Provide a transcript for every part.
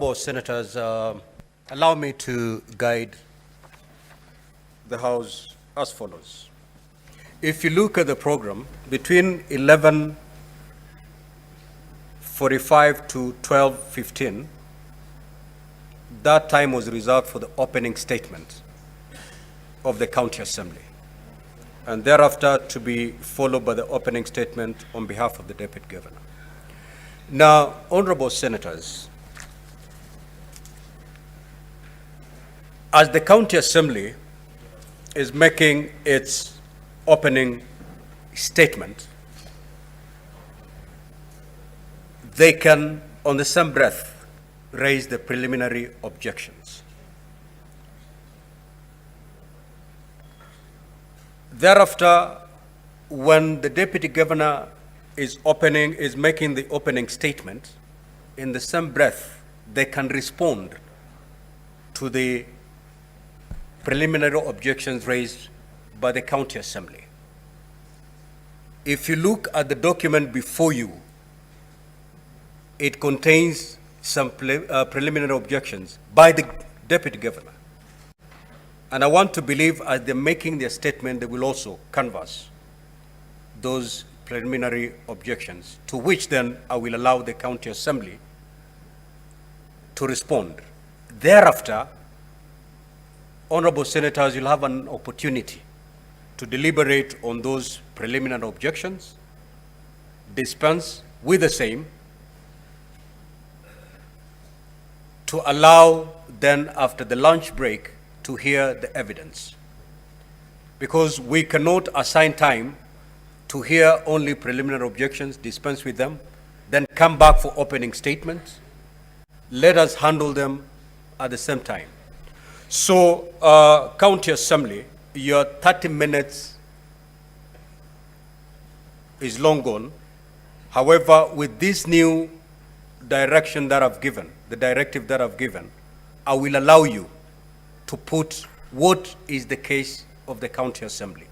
Honorable Senators, allow me to guide the House as follows. If you look at the program, between 11:45 to 12:15, that time was reserved for the opening statement of the County Assembly, and thereafter to be followed by the opening statement on behalf of the Deputy Governor. Now, Honorable Senators, as the County Assembly is making its opening statement, they can, on the same breath, raise the preliminary objections. Thereafter, when the Deputy Governor is making the opening statement, in the same breath, they can respond to the preliminary objections raised by the County Assembly. If you look at the document before you, it contains some preliminary objections by the Deputy Governor. And I want to believe as they're making their statement, they will also canvass those preliminary objections, to which then I will allow the County Assembly to respond. Thereafter, Honorable Senators, you'll have an opportunity to deliberate on those preliminary objections, dispense with the same, to allow then after the lunch break to hear the evidence. Because we cannot assign time to hear only preliminary objections, dispense with them, then come back for opening statements. Let us handle them at the same time. So, County Assembly, your 30 minutes is long gone. However, with this new direction that I've given, the directive that I've given, I will allow you to put what is the case of the County Assembly.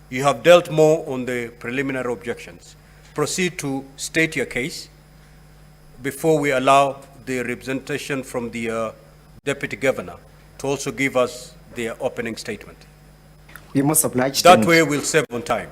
You have dealt more on the preliminary objections. Proceed to state your case before we allow the representation from the Deputy Governor to also give us their opening statement. We must oblige That them. way we'll save on time.